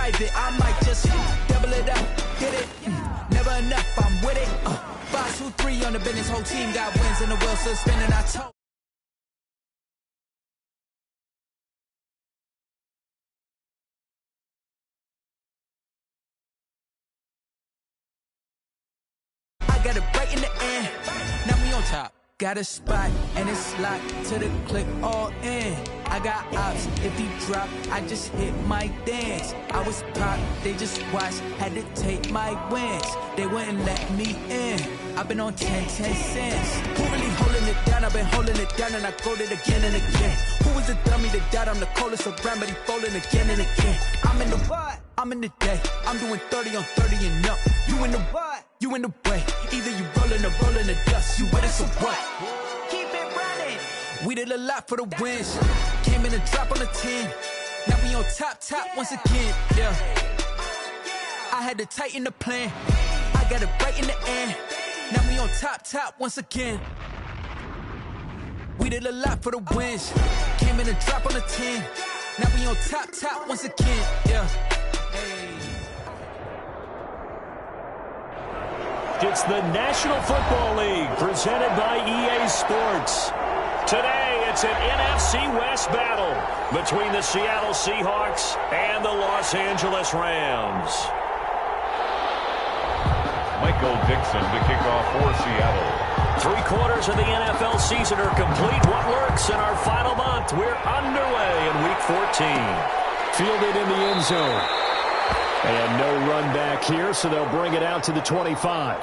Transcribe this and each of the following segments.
private. I might just double it up, get it. Never enough, I'm with it. 5, 2, 3 on the business. Whole team got wins and the wheel still spinning. I told. Got it right in the end. Now we on top. Got a spot and it's locked to the click all in. I got ops. If he drop, I just hit my dance. I was pop, they just watched. Had to take my wins. They wouldn't let me in. I've been on 10 cents. Who really holding it down? I've been holding it down and I go it again and again. Who was the dummy that doubt I'm the coldest around, but he folding again and again. I'm in the what? I'm in the day. I'm doing 30 on 30 and up. You in the what? You in the way. Either you rollin' or rollin' the dust. You with it, so what? Keep it running. We did a lot for the wins. Came in and drop on the 10. Now we on top once again. Yeah. I had to tighten the plan. I got it right in the end. Now we on top once again. We did a lot for the wins. Came in and drop on the 10. Now we on top once again. Yeah. It's the National Football League presented by EA Sports. Today, it's an NFC West battle between the Seattle Seahawks and the Los Angeles Rams. Michael Dixon to kick off for Seattle. 3/4 of the NFL season are complete. What lurks in our final month? We're underway in Week 14. Fielded in the end zone. And no run back here, so they'll bring it out to the 25.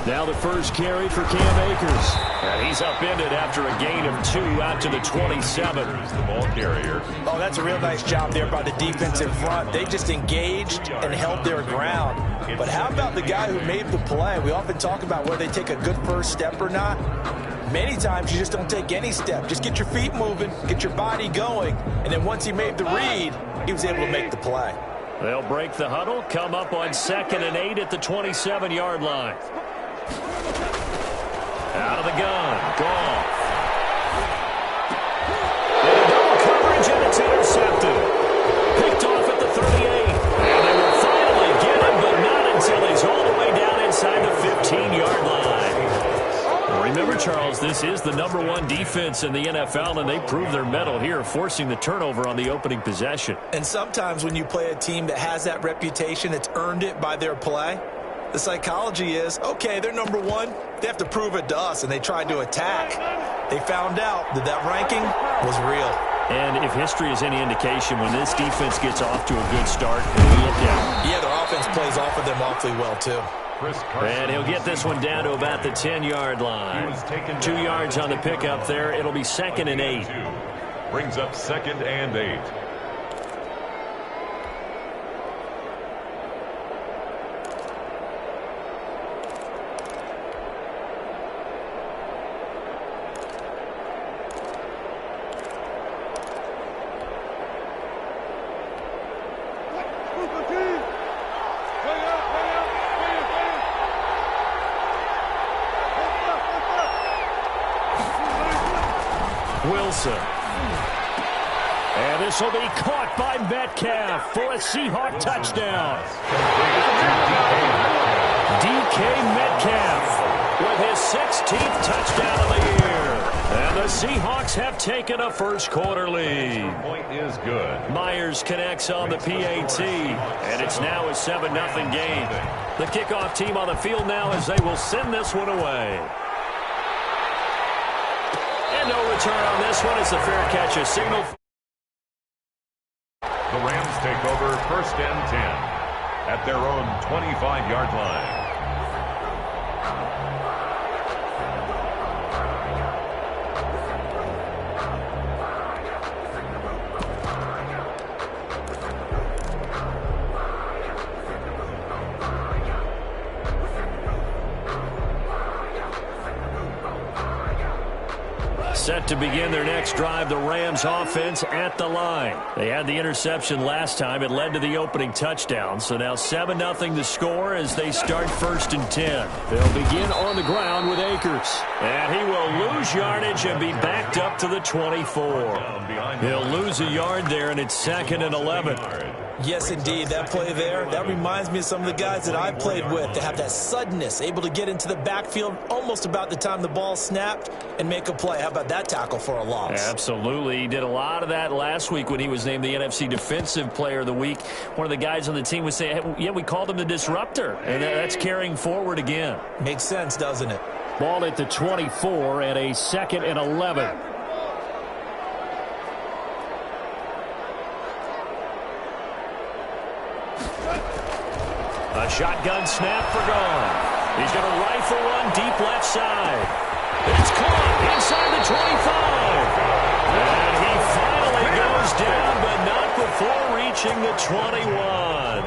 Now the first carry for Cam Akers. And he's upended after a gain of 2 out to the 27. Here's the ball carrier. Oh, that's a real nice job there by the defensive front. They just engaged and held their ground. But how about the guy who made the play? We often talk about whether they take a good first step or not. Many times you just don't take any step. Just get your feet moving, get your body going. And then once he made the read, he was able to make the play. They'll break the huddle, come up on 2nd and 8 at the 27-yard line. Out of the gun, Goff. And double coverage, and it's intercepted. Picked off at the 38. And they will finally get him, but not until he's all the way down inside the 15-yard line. Remember, Charles, this is the #1 defense in the NFL, and they prove their mettle here, forcing the turnover on the opening possession. And sometimes when you play a team that has that reputation, it's earned it by their play. The psychology is, okay, they're #1. They have to prove it to us, and they tried to attack. They found out that that ranking was real. And if history is any indication, when this defense gets off to a good start, we look out. Yeah, their offense plays off of them awfully well, too. And he'll get this one down to about the 10-yard line. 2 yards on the pickup there. It'll be 2nd and 8. Brings up 2nd and 8. Wilson. And this will be caught by Metcalf for a Seahawk touchdown. DK Metcalf with his 16th touchdown of the year. And the Seahawks have taken a first-quarter lead. Point is good. Myers connects on the PAT, and it's now a 7-0 game. The kickoff team on the field now as they will send this one away. And no return on this one. It's a fair catch, a signal. The Rams take over 1st and 10 at their own 25-yard line. Set to begin their next drive, the Rams offense at the line. They had the interception last time. It led to the opening touchdown. So now 7-0 to score as they start 1st and 10. They'll begin on the ground with Akers. And he will lose yardage and be backed up to the 24. He'll lose a yard there, and it's 2nd and 11. Yes, indeed. That play there, that reminds me of some of the guys that I've played with. They have that suddenness, able to get into the backfield almost about the time the ball snapped and make a play. How about that tackle for a loss? Absolutely. He did a lot of that last week when he was named the NFC Defensive Player of the Week. One of the guys on the team was saying, hey, yeah, we called him the disruptor, and that's carrying forward again. Makes sense, doesn't it? Ball at the 24 and a 2nd and 11. A shotgun snap for Gone. He's going to rifle one deep left side. It's caught inside the 25. And he finally goes down, but not before reaching the 21.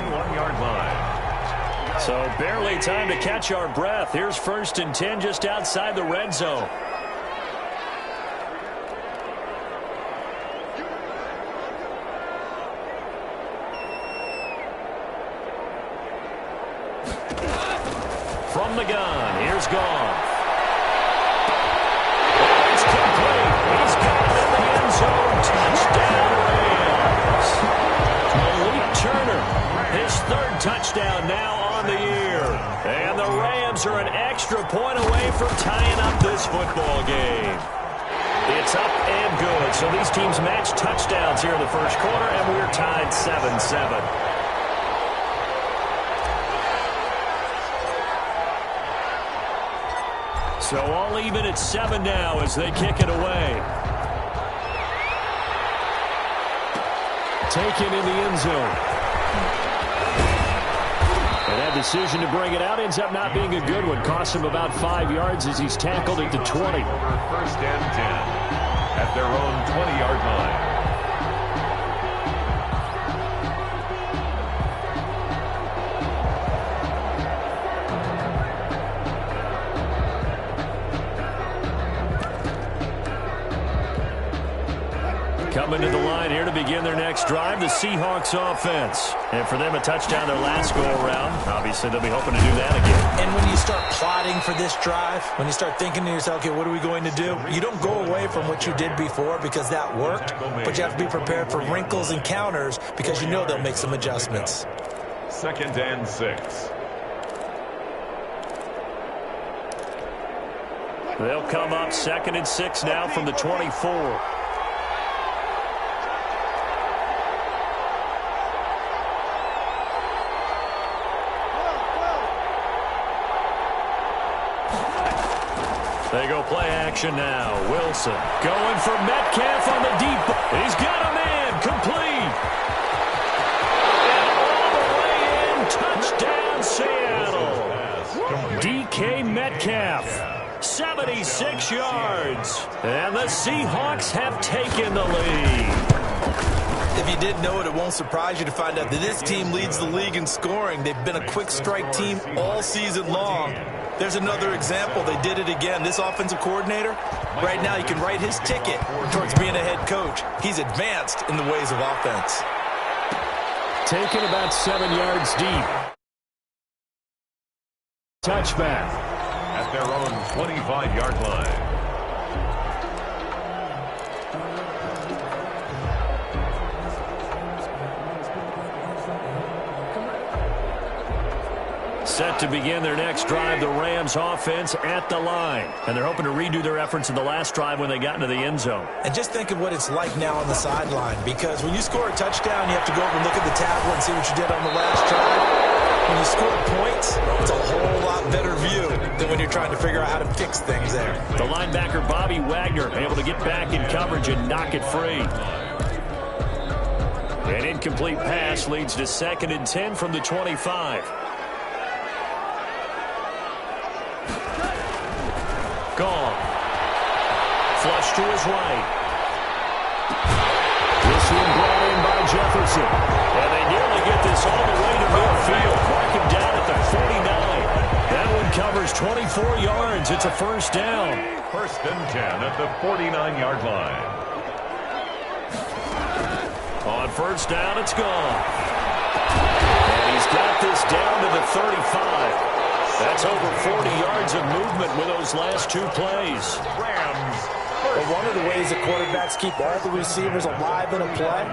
1-yard line. So barely time to catch our breath. Here's 1st and 10 just outside the red zone. From the gun, here's Gone. It's complete. He's got it in the end zone. Touchdown, Rams. Malik Turner, his 3rd touchdown now on the year. And the Rams are an extra point away from tying up this football game. It's up and good. So these teams match touchdowns here in the 1st quarter, and we're tied 7-7. So all even at 7 now as they kick it away. Taken in the end zone. And that decision to bring it out ends up not being a good one. Costs him about 5 yards as he's tackled at the 20. 1st and 10 at their own 20-yard line. Coming to the line here to begin their next drive, the Seahawks offense. And for them, a touchdown their last go-around. Obviously, they'll be hoping to do that again. And when you start plotting for this drive, when you start thinking to yourself, okay, what are we going to do? You don't go away from what you did before because that worked, but you have to be prepared for wrinkles and counters because you know they'll make some adjustments. 2nd and 6. They'll come up 2nd and 6 now from the 24. They go play action now. Wilson going for Metcalf on the deep. He's got a man. Complete. And all the way in. Touchdown, Seattle. DK Metcalf. 76 yards. And the Seahawks have taken the lead. If you didn't know it, it won't surprise you to find out that this team leads the league in scoring. They've been a quick strike team all season long. There's another example. They did it again. This offensive coordinator, right now, you can write his ticket towards being a head coach. He's advanced in the ways of offense. Taken about 7 yards deep. Touchback. At their own 25-yard line. Set to begin their next drive, the Rams offense at the line. And they're hoping to redo their efforts in the last drive when they got into the end zone. And just think of what it's like now on the sideline, because when you score a touchdown, you have to go over and look at the tablet and see what you did on the last drive. When you score points, it's a whole lot better view than when you're trying to figure out how to fix things there. The linebacker, Bobby Wagner, able to get back in coverage and knock it free. An incomplete pass leads to 2nd and 10 from the 25. Gone. Flush to his right. This one brought in by Jefferson. And they nearly get this all the way to midfield. Mark him down at the 49. That one covers 24 yards. It's a first down. First and 10 at the 49-yard line. On first down, it's gone. And he's got this down to the 35. That's over 40 yards of movement with those last two plays. Rams. But one of the ways that quarterbacks keep all the receivers alive in a play,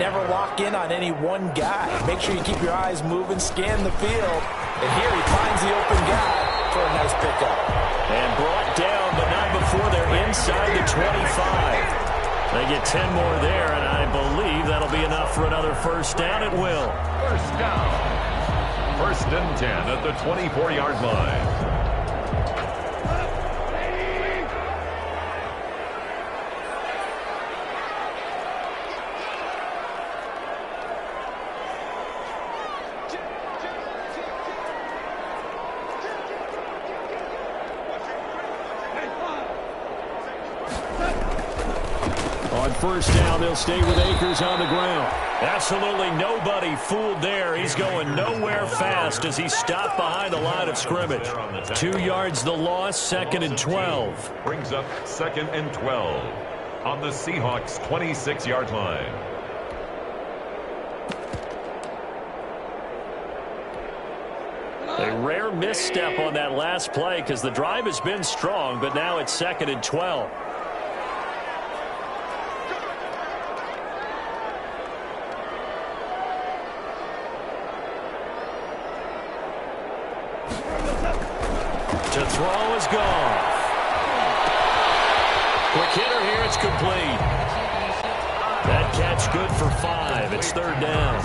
never lock in on any one guy. Make sure you keep your eyes moving, scan the field, and here he finds the open guy for a nice pickup. And brought down, but not before they're inside the 25. They get 10 more there, and I believe that'll be enough for another first down. It will. First down. First and 10 at the 24-yard line. On first down, they'll stay with Akers on the ground. Absolutely nobody fooled there. He's going nowhere fast as he stopped behind the line of scrimmage. 2 yards the loss, second and 12. Brings up second and 12 on the Seahawks' 26-yard line. A rare misstep on that last play because the drive has been strong, but now it's second and 12. To throw is gone. Quick hitter here, it's complete. That catch good for 5. It's third down.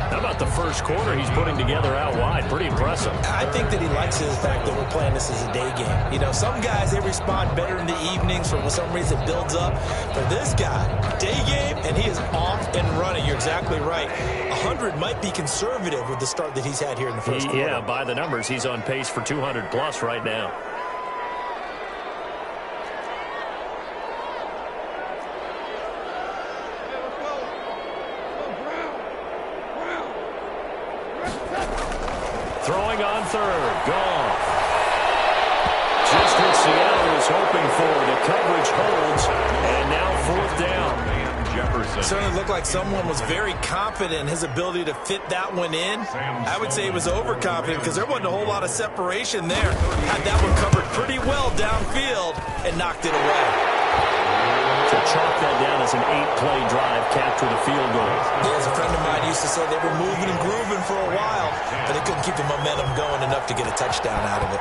How about the first quarter he's putting together out wide? Pretty impressive. I think that he likes the fact that we're playing this as a day game. You know, some guys, they respond better in the evenings. For some reason, it builds up. For this guy, day game, and he is off and running. You're exactly right. 100 might be conservative with the start that he's had here in the first quarter. Yeah, by the numbers, he's on pace for 200-plus right now. Throwing on third. Gone. Just what Seattle was hoping for. The coverage holds. And now fourth down. Jefferson. Certainly looked like someone was very confident in his ability to fit that one in. I would say he was overconfident because there wasn't a whole lot of separation there. Had that one covered pretty well downfield and knocked it away. To chalk that down as an 8-play drive, capture the field goal. Yeah, as a friend of mine used to say, they were moving and grooving for a while, but they couldn't keep the momentum going enough to get a touchdown out of it.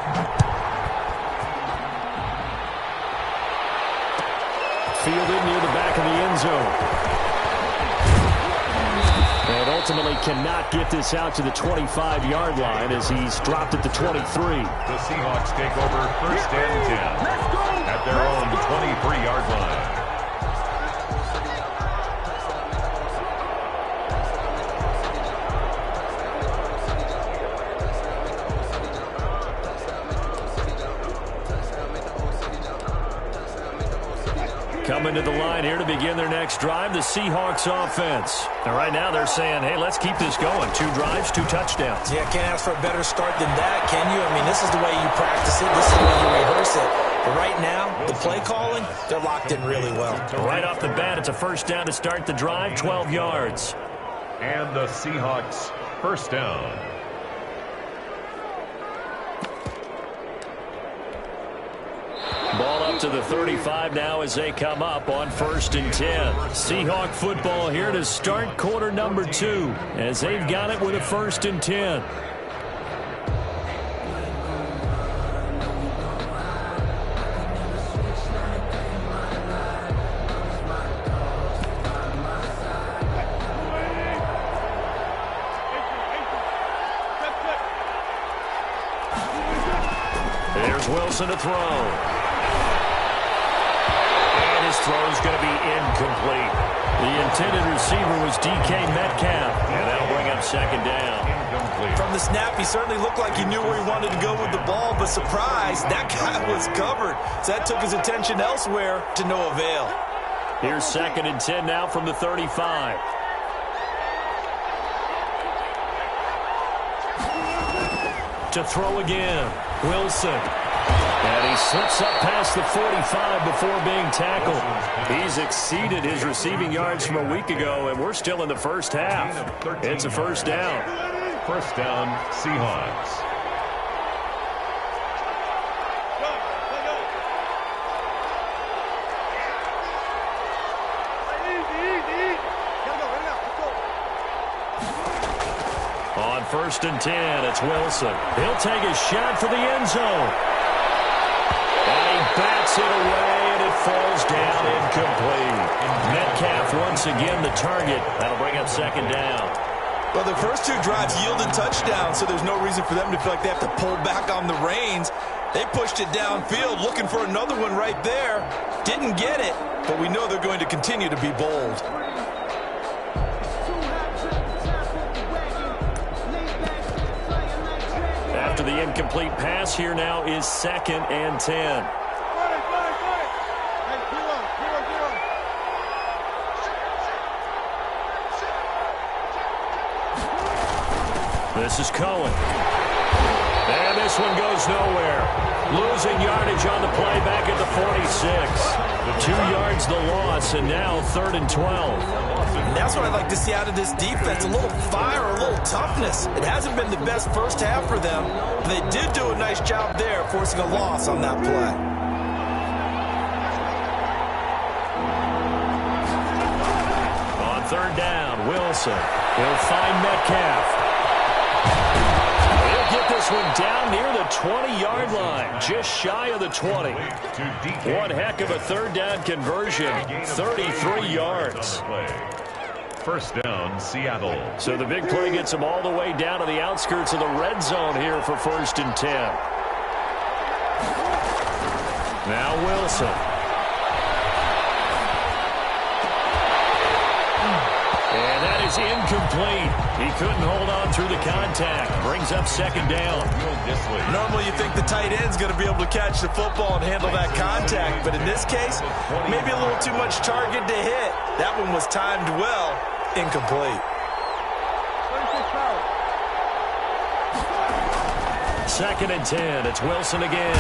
Fielded near the back of the end zone. And ultimately cannot get this out to the 25-yard line as he's dropped at the 23. The Seahawks take over first and 10 at their own 23-yard line. Coming to the line here to begin their next drive, the Seahawks offense. And right now they're saying, hey, let's keep this going. 2 drives, 2 touchdowns. Yeah, can't ask for a better start than that, can you? I mean, this is the way you practice it. This is the way you rehearse it. But right now, the play calling, they're locked in really well. Right off the bat, it's a first down to start the drive, 12 yards. And the Seahawks first down. Ball up to the 35 now as they come up on first and 10. Seahawk football here to start quarter number 2 as they've got it with a first and 10. There's Wilson to throw. His throw is going to be incomplete. The intended receiver was D.K. Metcalf, and that'll bring up second down. Incomplete. From the snap, he certainly looked like he knew where he wanted to go with the ball, but surprise, that guy was covered. So that took his attention elsewhere to no avail. Here's second and 10 now from the 35. To to throw again. Wilson. And he slips up past the 45 before being tackled. He's exceeded his receiving yards from a week ago, and we're still in the first half. It's a first down. First down, Seahawks. On 1st and 10, it's Wilson. He'll take a shot for the end zone. And he bats it away, and it falls down incomplete. Metcalf once again the target. That'll bring up second down. Well, the first two drives yielded touchdowns, so there's no reason for them to feel like they have to pull back on the reins. They pushed it downfield, looking for another one right there. Didn't get it, but we know they're going to continue to be bold. After the incomplete pass, here now is 2nd and 10. This is Cohen. And this one goes nowhere. Losing yardage on the play back at the 46. 2 yards the loss, and now 3rd and 12. And that's what I'd like to see out of this defense. A little fire, a little toughness. It hasn't been the best first half for them, but they did do a nice job there, forcing a loss on that play. On 3rd down, Wilson. He'll find Metcalf. He'll get this one down near the 20-yard line, just shy of the 20. One heck of a 3rd down conversion, 33 yards. First down, Seattle. So the big play gets them all the way down to the outskirts of the red zone here for 1st and 10. Now Wilson. And that is incomplete. He couldn't hold on through the contact. Brings up 2nd down. Normally you think the tight end's going to be able to catch the football and handle that contact, but in this case, maybe a little too much target to hit. That one was timed well. Incomplete. 2nd and 10. It's Wilson again.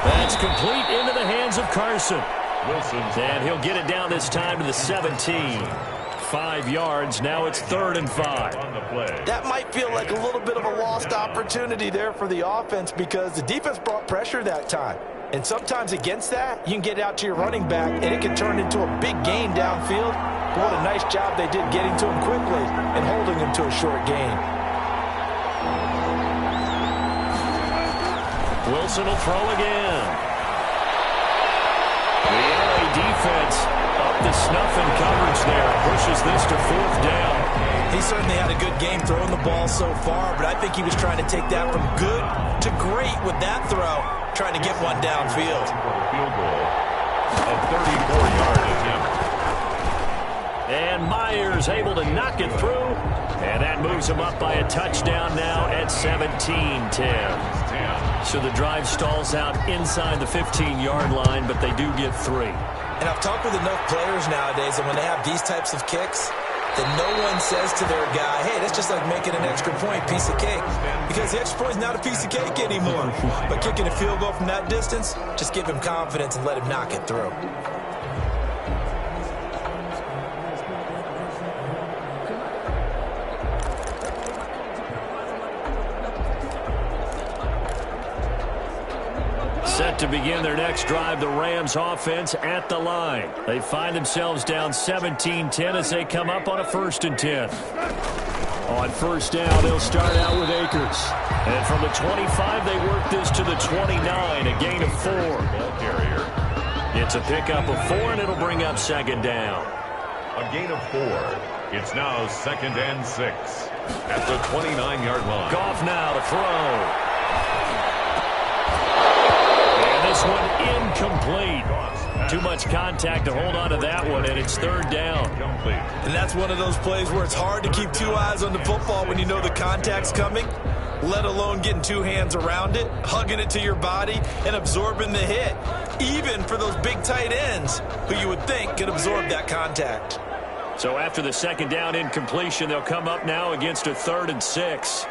That's complete into the hands of Carson. And he'll get it down this time to the 17. 5 yards. Now it's 3rd and 5. That might feel like a little bit of a lost opportunity there for the offense because the defense brought pressure that time. And sometimes against that, you can get out to your running back, and it can turn into a big gain downfield. But what a nice job they did getting to him quickly and holding him to a short gain. Wilson will throw again. The LA defense up to snuff in coverage there. Pushes this to 4th down. He certainly had a good game throwing the ball so far, but I think he was trying to take that from good to great with that throw, trying to get one downfield. Field goal of 34-yard attempt. And Myers able to knock it through. And that moves him up by a touchdown now at 17-10. So the drive stalls out inside the 15-yard line, but they do get 3. And I've talked with enough players nowadays, and when they have these types of kicks, that no one says to their guy, hey, that's just like making an extra point, piece of cake. Because the extra point is not a piece of cake anymore. But kicking a field goal from that distance, just give him confidence and let him knock it through. Set to begin their next drive, the Rams offense at the line. They find themselves down 17-10 as they come up on a 1st and 10. On 1st down, they'll start out with Akers. And from the 25, they work this to the 29, a gain of 4. It's a pickup of 4, and it'll bring up 2nd down. A gain of 4. It's now 2nd and 6 at the 29-yard line. Goff now to throw. This one incomplete. Too much contact to hold on to that one, and it's 3rd down. And that's one of those plays where it's hard to keep 2 eyes on the football when you know the contact's coming, let alone getting 2 hands around it, hugging it to your body, and absorbing the hit, even for those big tight ends who you would think could absorb that contact. So after the 2nd down incompletion, they'll come up now against a 3rd and 6.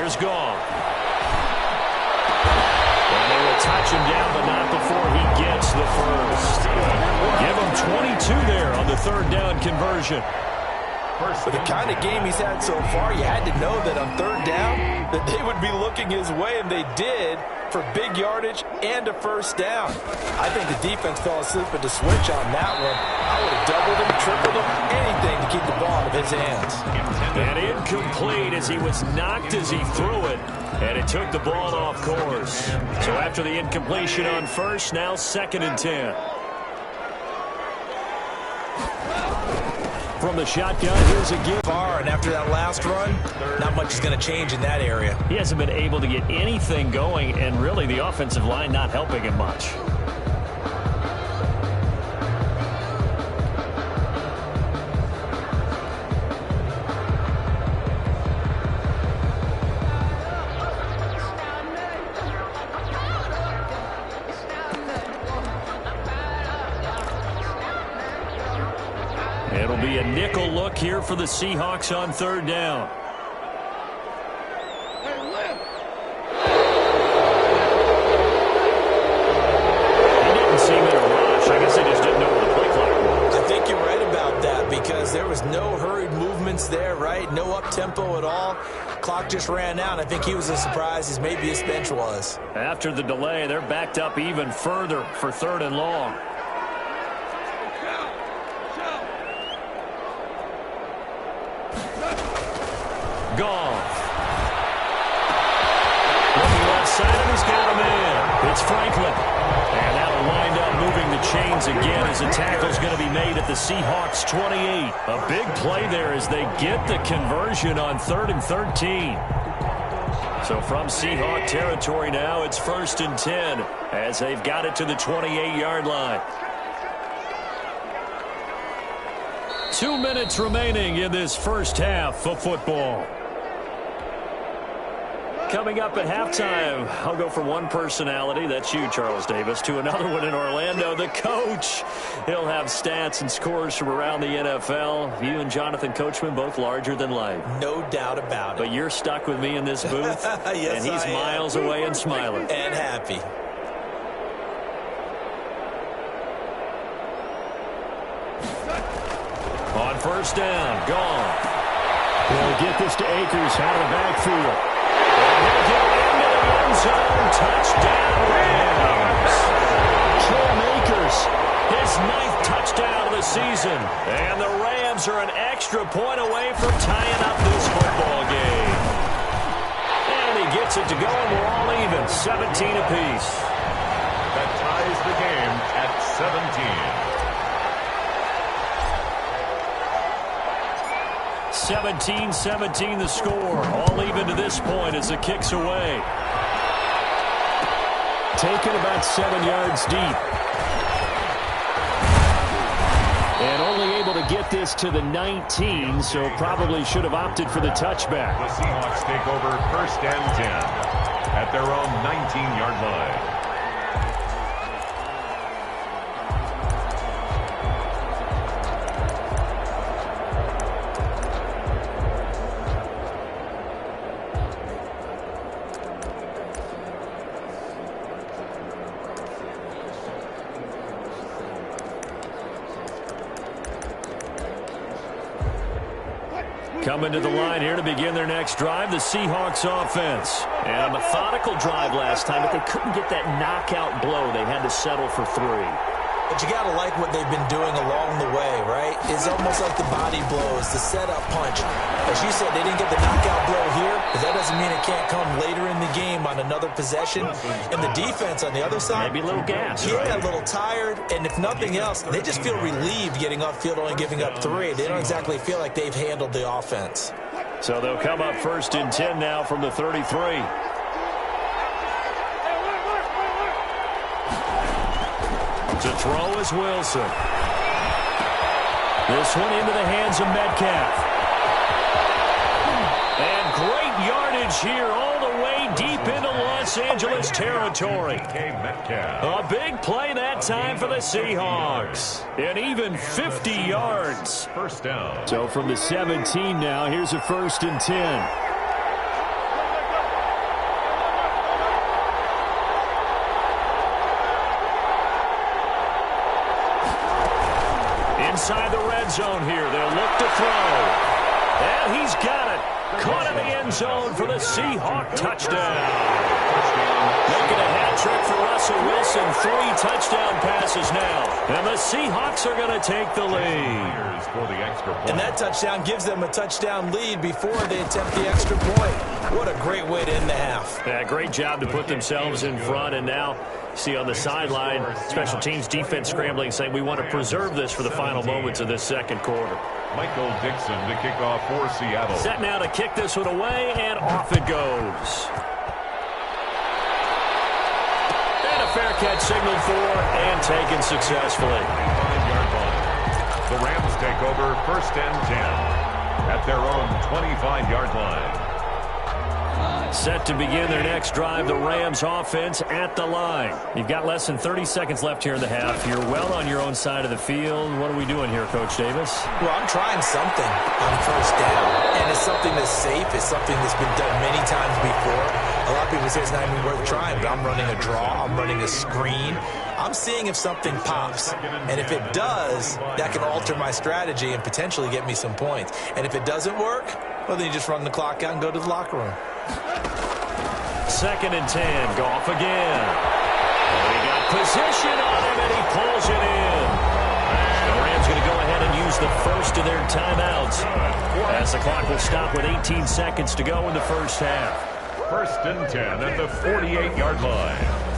Here's Goff. And they will touch him down, but not before he gets the first. Give him 22 there on the third down conversion. For the kind of game he's had so far, you had to know that on third down that they would be looking his way, and they did, for big yardage and a first down. I think the defense fell asleep at the switch on that one. I would have doubled him, tripled him, anything to keep the ball out of his hands. And incomplete as he was knocked as he threw it, and it took the ball off course. So after the incompletion on first, now 2nd and 10. From the shotgun, here's a give. And after that last run, not much is going to change in that area. He hasn't been able to get anything going, and really the offensive line not helping him much. It'll be a nickel look here for the Seahawks on third down. He didn't seem in a rush. I guess they just didn't know where the play clock was. I think you're right about that because there was no hurried movements there, right? No up-tempo at all. Clock just ran out. I think he was as surprised as maybe his bench was. After the delay, they're backed up even further for 3rd and long. Goff. Looking left side, and he's got him in. It's Franklin. And that'll wind up moving the chains again as a tackle's going to be made at the Seahawks 28. A big play there as they get the conversion on 3rd and 13. So from Seahawk territory now, it's 1st and 10 as they've got it to the 28-yard line. 2 minutes remaining in this first half of football. Coming up at halftime, I'll go from one personality, that's you, Charles Davis, to another one in Orlando, the coach. He'll have stats and scores from around the NFL. You and Jonathan Coachman, both larger than life. No doubt about it. But you're stuck with me in this booth, yes, and he's miles away and smiling. And happy. On first down, Goff. They'll get this to Akers out of the backfield. And he'll get into the end zone. Touchdown, Rams. Cam Akers, his 9th touchdown of the season. And the Rams are an extra point away from tying up this football game. And he gets it to go, and we're all even, 17 apiece. That ties the game at 17. 17-17 the score. All even to this point as the kick's away. Taken about 7 yards deep. And only able to get this to the 19, so probably should have opted for the touchback. The Seahawks take over 1st and 10 at their own 19-yard line. Coming to the line here to begin their next drive, the Seahawks offense. And a methodical drive last time, but they couldn't get that knockout blow. They had to settle for 3. But you got to like what they've been doing along the way, right? It's almost like the body blows, the setup punch. As you said, they didn't get the knockout blow here, but that doesn't mean it can't come later in the game on another possession. And the defense on the other side, maybe a little gas, yeah, right? A little tired. And if nothing else, they just feel relieved getting off field, only giving up 3. They don't exactly feel like they've handled the offense. So they'll come up 1st and 10 now from the 33. To throw is Wilson. This one into the hands of Metcalf. And great yardage here all the way deep into Los Angeles territory. A big play that time for the Seahawks. And even 50 yards. First down. So from the 17 now, here's a 1st and 10. inside the red zone here. They'll look to throw. And he's got it. Caught in the end zone for the Seahawk touchdown. Making a hat trick for Russell Wilson. 3 touchdown passes now. And the Seahawks are going to take the lead. And that touchdown gives them a touchdown lead before they attempt the extra point. What a great way to end the half. Yeah, great job to put themselves in front. And now, see on the sideline, special teams defense scrambling, saying we want to preserve this for the final moments of this second quarter. Michael Dixon to kick off for Seattle. Set now to kick this one away, and off it goes. And a fair catch signaled for and taken successfully. 5-yard line. The Rams take over 1st and 10 at their own 25-yard line. Set to begin their next drive, the Rams offense at the line. You've got less than 30 seconds left here in the half. You're well on your own side of the field. What are we doing here, Coach Davis? Well, I'm trying something on 1st down, and it's something that's safe. It's something that's been done many times before. A lot of people say it's not even worth trying, but I'm running a draw. I'm running a screen. I'm seeing if something pops, and if it does, that can alter my strategy and potentially get me some points. And if it doesn't work, well, then you just run the clock out and go to the locker room. 2nd and 10. Goff again. And he got position on him, and he pulls it in. The Rams going to go ahead and use the first of their timeouts as the clock will stop with 18 seconds to go in the first half. 1st and 10 at the 48-yard line.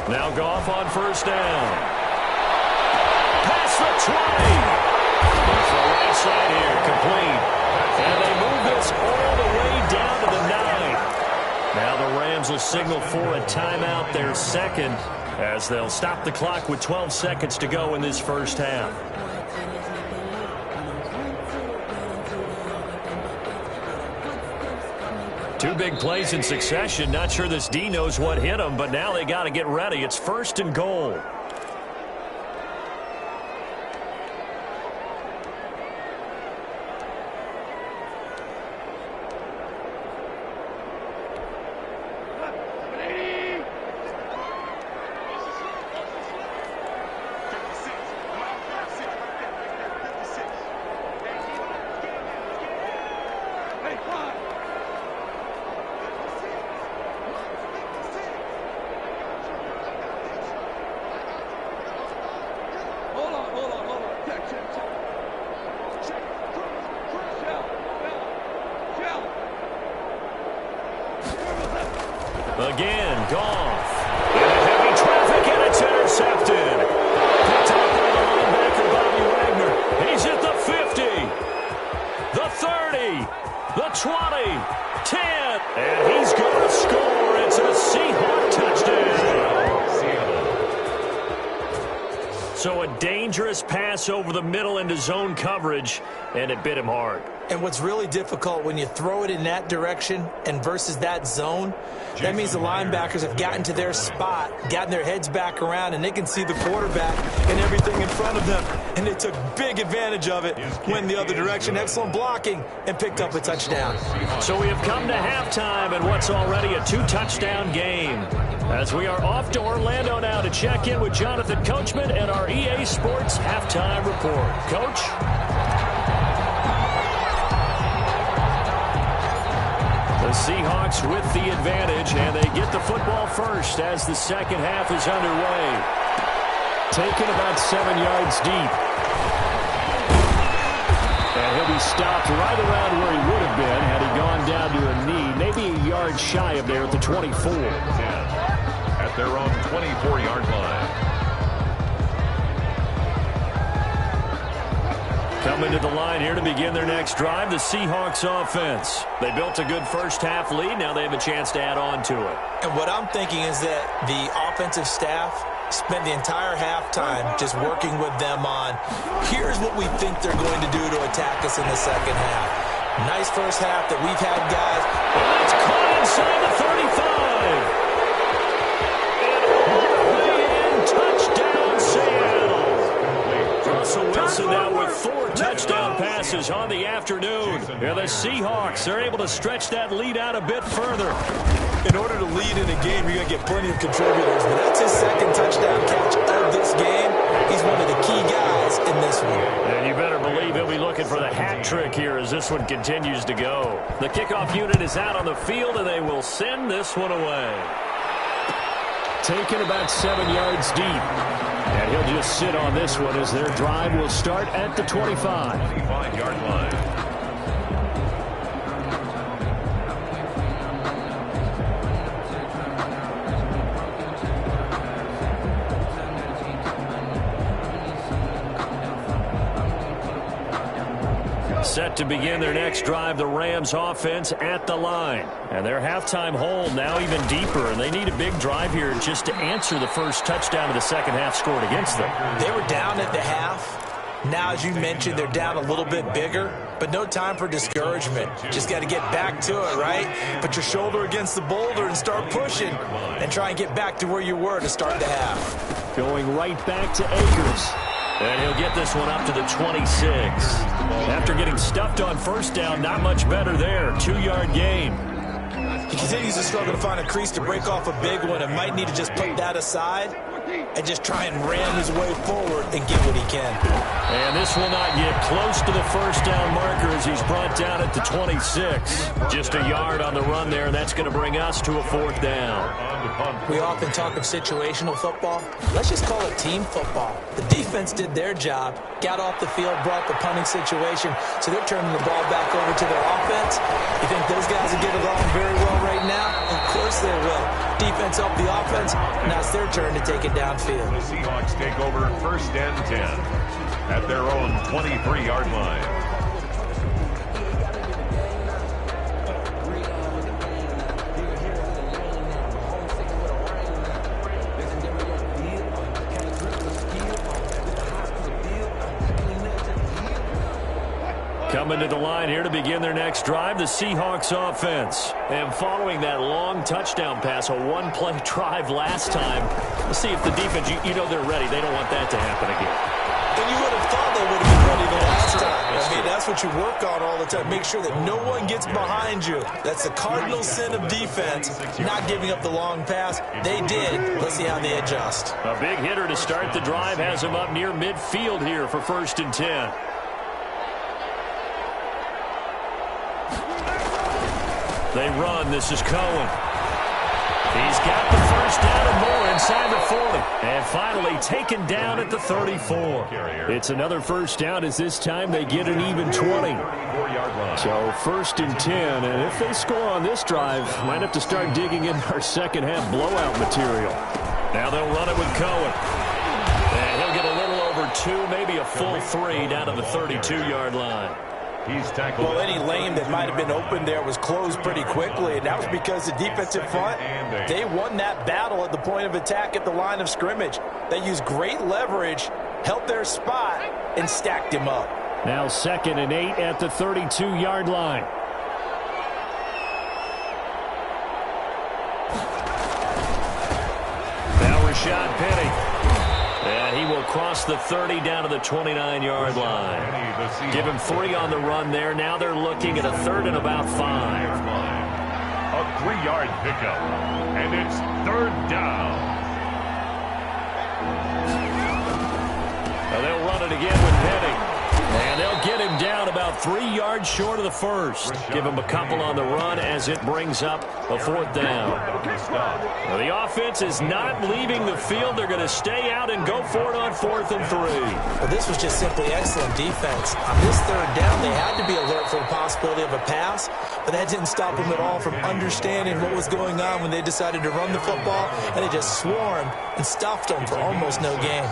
Now Goff on 1st down. Past the 20. It's the right side here, complete. And they move this all the way down to the 9. Now the Rams will signal for a timeout, their second, as they'll stop the clock with 12 seconds to go in this first half. Two big plays in succession. Not sure this D knows what hit him, but now they got to get ready. It's 1st and goal. Again, Goff. Into heavy traffic, and it's intercepted. Picked up by the linebacker, Bobby Wagner. He's at the 50, the 30, the 20, 10, and he's going to score. It's a Seahawk touchdown. So a dangerous pass over the middle into zone coverage, and it bit him hard. And what's really difficult when you throw it in that direction and versus that zone, that means the linebackers have gotten to their spot, gotten their heads back around, and they can see the quarterback and everything in front of them. And they took big advantage of it, went the other direction, excellent blocking, and picked up a touchdown. So we have come to halftime in what's already a 2-touchdown game. As we are off to Orlando now to check in with Jonathan Coachman and our EA Sports halftime report. Coach? The Seahawks with the advantage, and they get the football first as the second half is underway. Taken about 7 yards deep. And he'll be stopped right around where he would have been had he gone down to a knee, maybe a yard shy of there at the 24. At their own 24-yard line. Coming to the line here to begin their next drive, the Seahawks offense. They built a good first-half lead. Now they have a chance to add on to it. And what I'm thinking is that the offensive staff spent the entire halftime just working with them on, here's what we think they're going to do to attack us in the second half. Nice first half that we've had, guys. And that's caught inside the 35. Touchdown, Seattle. Russell Wilson now with 4 touchdown passes on the afternoon. And the Seahawks are able to stretch that lead out a bit further. In order to lead in a game, you're going to get plenty of contributors. But that's his second touchdown catch of this game. He's one of the key guys in this one. And you better believe he'll be looking for the hat trick here as this one continues to go. The kickoff unit is out on the field, and they will send this one away. Taken about 7 yards deep. And he'll just sit on this one as their drive will start at the 25. 25-yard line. Set to begin their next drive, the Rams offense at the line. And their halftime hold now even deeper, and they need a big drive here just to answer the first touchdown of the second half scored against them. They were down at the half. Now, as you mentioned, they're down a little bit bigger, but no time for discouragement. Just got to get back to it, right? Put your shoulder against the boulder and start pushing and try and get back to where you were to start the half. Going right back to Akers. And he'll get this one up to the 26. After getting stuffed on first down, not much better there. 2-yard gain. He continues to struggle to find a crease to break off a big one and might need to just put that aside and just try and ram his way forward and get what he can. And this will not get close to the first down marker as he's brought down at the 26. Just a yard on the run there, and that's going to bring us to a 4th down. We often talk of situational football. Let's just call it team football. The defense did their job, got off the field, brought the punting situation, so they're turning the ball back over to their offense. You think those guys will get along very well right now? Of course they will. Defense helped the offense. Now it's their turn to take it downfield. The Seahawks take over 1st and 10 at their own 23-yard line. Coming to the line here to begin their next drive, the Seahawks offense. And following that long touchdown pass, a one-play drive last time, let's see if the defense, you know they're ready. They don't want that to happen again. And you would have thought they would have been ready the last time. I mean, that's what you work on all the time. Make sure that no one gets behind you. That's the cardinal sin of defense, not giving up the long pass. They did. Let's see how they adjust. A big hitter to start the drive has him up near midfield here for 1st and 10. They run. This is Cohen. He's got the first down and more inside the 40. And finally taken down at the 34. It's another first down as this time they get an even 20. So 1st and 10. And if they score on this drive, might have to start digging in our second half blowout material. Now they'll run it with Cohen. And he'll get a little over 2, maybe a full 3 down to the 32-yard line. He's tackled. Well, any lane that might have been open there was closed pretty quickly, and that was because the defensive front, they won that battle at the point of attack at the line of scrimmage. They used great leverage, held their spot, and stacked him up. Now 2nd and 8 at the 32-yard line. Now Rashad Penny. And he will cross the 30 down to the 29-yard line. Give him 3 on the run there. Now they're looking at a 3rd and about 5. A 3-yard pickup. And it's 3rd down. Now they'll run it again with Penny. And they'll get him down about 3 yards short of the first. Give him a couple on the run as it brings up a 4th down. Well, the offense is not leaving the field. They're going to stay out and go for it on 4th and 3. Well, this was just simply excellent defense. On this 3rd down, they had to be alert for the possibility of a pass, but that didn't stop them at all from understanding what was going on when they decided to run the football, and they just swarmed and stuffed them for almost no gain.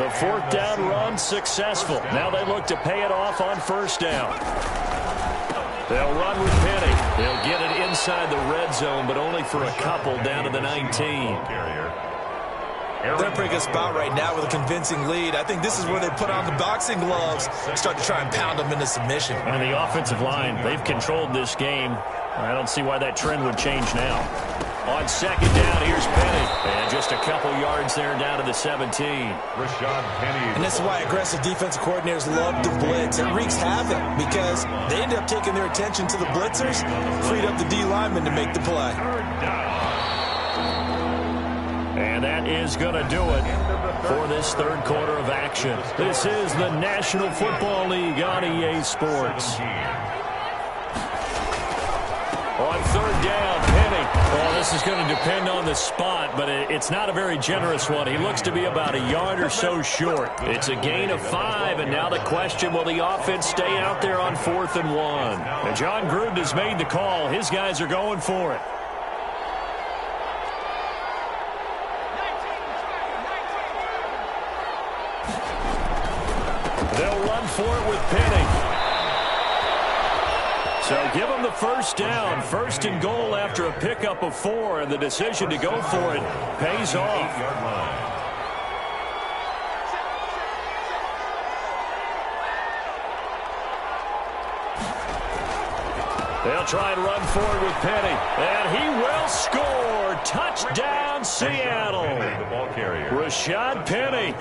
The fourth down run successful. Now they look to pay it off on first down. They'll run with Penny. They'll get it inside the red zone, but only for a couple down to the 19. They're in a pretty good spot right now with a convincing lead. I think this is where they put on the boxing gloves and start to try and pound them into submission. And the offensive line, they've controlled this game. I don't see why that trend would change now. On second down, here's Penny. And just a couple yards there down to the 17. Rashad Penny. And this is why aggressive defensive coordinators love to blitz. It wreaks havoc because they end up taking their attention to the blitzers, freed up the D lineman to make the play. And that is going to do it for this third quarter of action. This is the National Football League on EA Sports. On third down, Penny. Well, this is going to depend on the spot, but it's not a very generous one. He looks to be about a yard or so short. It's a gain of 5, and now the question, will the offense stay out there on 4th and 1? And John Gruden has made the call. His guys are going for it. They'll run for it with Penny. So give them the first down. First and goal after a pickup of 4, and the decision to go for it pays off. They'll try and run forward with Penny, and he will score. Touchdown, Seattle. Rashad Penny,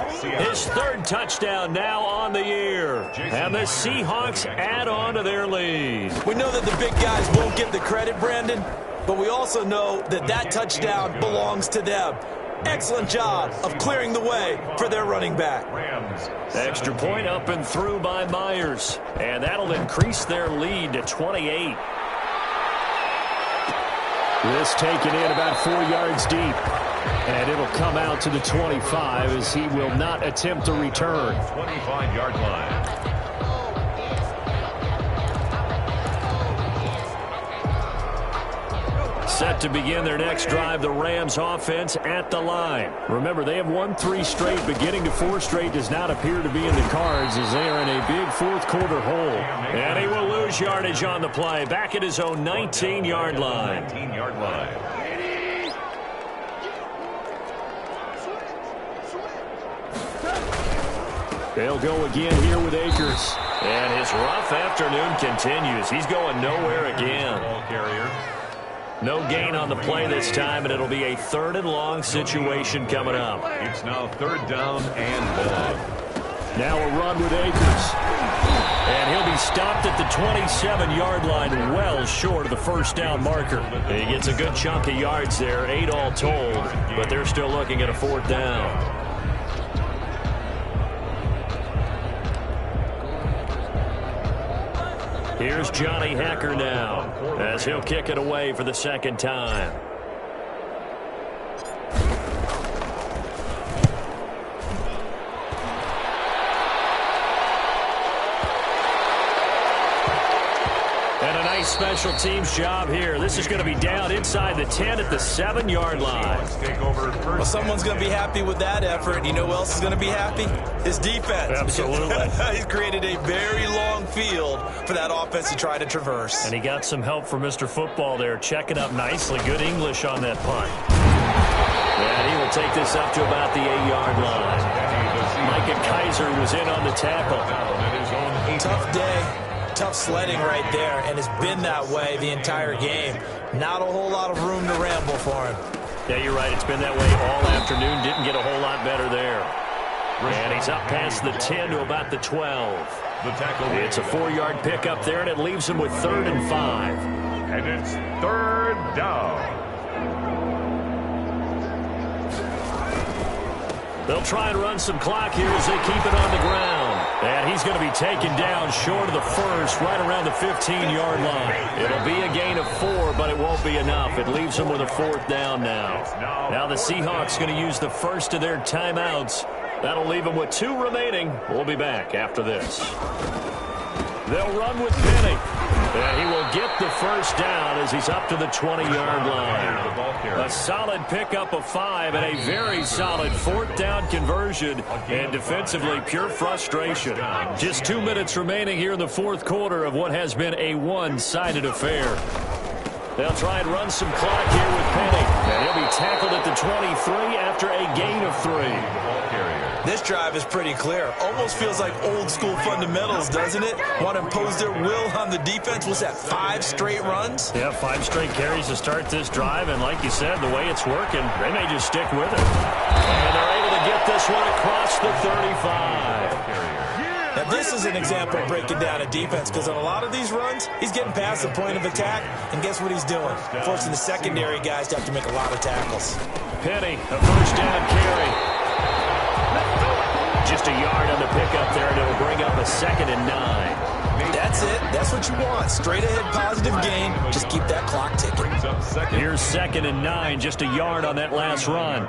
his third touchdown now on the year. And the Seahawks add on to their lead. We know that the big guys won't get the credit, Brandon, but we also know that that touchdown belongs to them. Excellent job of clearing the way for their running back. Extra point up and through by Myers. And that'll increase their lead to 28. This taken in about 4 yards deep. And it'll come out to the 25 as he will not attempt to return. 25-yard line. Set to begin their next drive, the Rams offense at the line. Remember, they have won 3 straight, but getting to 4 straight does not appear to be in the cards as they are in a big fourth quarter hole. And he will lose yardage on the play, back at his own 19-yard line. 19-yard line. They'll go again here with Akers. And his rough afternoon continues. He's going nowhere again. Ball carrier. No gain on the play this time, and it'll be a 3rd and long situation coming up. It's now 3rd down and long. Now a run with Akers. And he'll be stopped at the 27-yard line, well short of the first down marker. He gets a good chunk of yards there, 8 all told, but they're still looking at a 4th down. Here's Johnny Hacker now as he'll kick it away for the second time. And a nice special teams job here. This is going to be down inside the 10 at the 7-yard line. Well, someone's going to be happy with that effort. You know who else is going to be happy? His defense. Absolutely. He's created a very long field for that offense to try to traverse. And he got some help from Mr. Football there, checking up nicely. Good English on that punt. And he will take this up to about the 8-yard line. Micah Kaiser was in on the tackle. Tough day. Tough sledding right there, and it's been that way the entire game. Not a whole lot of room to ramble for him. Yeah, you're right. It's been that way all afternoon. Didn't get a whole lot better there. And he's up past the 10 to about the 12. It's a 4-yard pickup there, and it leaves him with 3rd and 5. And it's 3rd down. They'll try and run some clock here as they keep it on the ground. And he's going to be taken down short of the first, right around the 15-yard line. It'll be a gain of 4, but it won't be enough. It leaves them with a 4th down now. Now the Seahawks going to use the first of their timeouts. That'll leave them with 2 remaining. We'll be back after this. They'll run with Penny. And he will get the first down as he's up to the 20-yard line. A solid pickup of 5 and a very solid fourth down conversion. And defensively, pure frustration. Just 2 minutes remaining here in the fourth quarter of what has been a one-sided affair. They'll try and run some clock here with Penny. And he'll be tackled at the 23 after a gain of 3. This drive is pretty clear. Almost feels like old school fundamentals, doesn't it? Want to impose their will on the defense. Was that 5 straight runs? Yeah, 5 straight carries to start this drive. And like you said, the way it's working, they may just stick with it. And they're able to get this one across the 35. Now, this is an example of breaking down a defense, because on a lot of these runs, he's getting past the point of attack, and guess what he's doing? Forcing the secondary guys to have to make a lot of tackles. Penny, a first down carry. Just a yard on the pickup there, and it'll bring up a 2nd and 9. That's it. That's what you want. Straight ahead positive gain. Just keep that clock ticking. Here's 2nd and 9, just a yard on that last run.